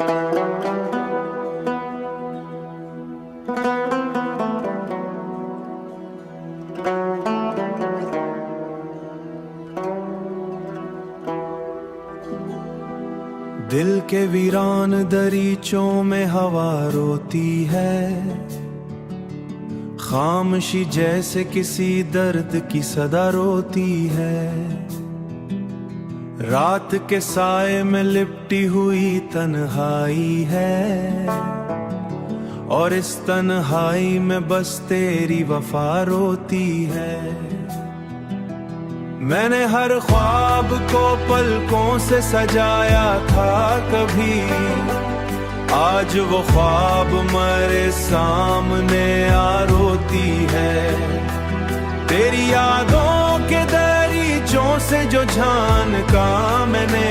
दिल के वीरान दरीचों में हवा रोती है, खामोशी जैसे किसी दर्द की सदा रोती है। रात के साए में लिपटी हुई तन्हाई है, और इस तन्हाई में बस तेरी वफा रोती है। मैंने हर ख्वाब को पलकों से सजाया था कभी, आज वो ख्वाब मेरे सामने आ रोती है। तेरी यादों के दरीचों से जो झान का मैंने,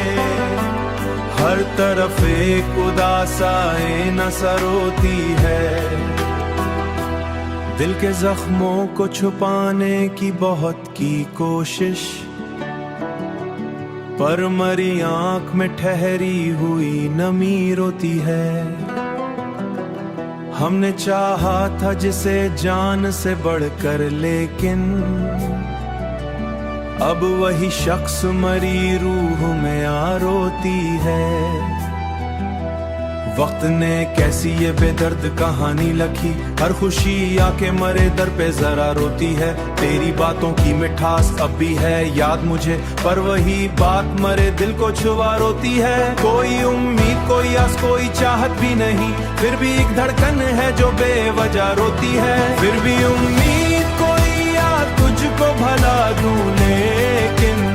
हर तरफ एक उदासाए नजर रोती है। दिल के जख्मों को छुपाने की बहुत की कोशिश, पर मरी आंख में ठहरी हुई नमी रोती है। हमने चाहा था जिसे जान से बढ़कर, लेकिन अब वही शख्स मरी रूह में आ रोती है। वक्त ने कैसी ये बेदर्द कहानी लिखी, हर खुशी आके मरे दर पे जरा रोती है। तेरी बातों की मिठास अब भी है याद मुझे, पर वही बात मरे दिल को छुआ रोती है। कोई उम्मीद, कोई आस, कोई चाहत भी नहीं, फिर भी एक धड़कन है जो बेवजह रोती है। फिर भी उम्मीद कोई याद तुझको भला दूं, लेकिन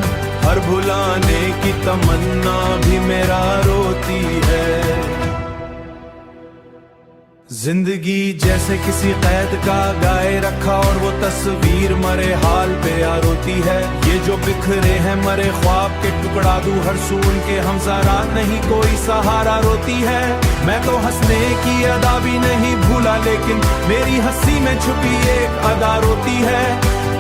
हर भुलाने की तमन्ना भी मेरा रोती है। जिंदगी जैसे किसी कैद का गाए रखा, और वो तस्वीर मरे हाल पे आ रोती है। ये जो बिखरे हैं मरे ख्वाब के टुकड़ा दूं, हर सू उनके हमसारा नहीं कोई सहारा रोती है। मैं तो हंसने की अदा भी नहीं भूला, लेकिन मेरी हंसी में छुपी एक अदा रोती है।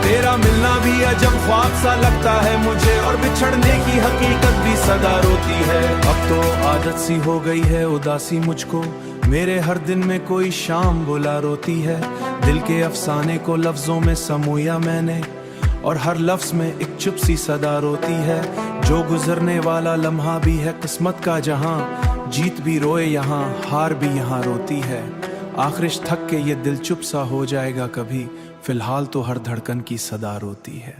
तेरा मिलना भी अजब ख्वाब सा लगता है मुझे, और बिछड़ने की हकीकत भी सदा रोती है। अब तो आदत सी हो गई है उदासी मुझको, मेरे हर दिन में कोई शाम बुला रोती है। दिल के अफसाने को लफ्जों में समूया मैंने, और हर लफ्ज में एक चुप सी सदा रोती है। जो गुजरने वाला लम्हा भी है किस्मत का जहां, जीत भी रोए यहाँ, हार भी यहाँ रोती है। आखिरिश थक के ये दिल चुप सा हो जाएगा कभी, फिलहाल तो हर धड़कन की सदा रोती है।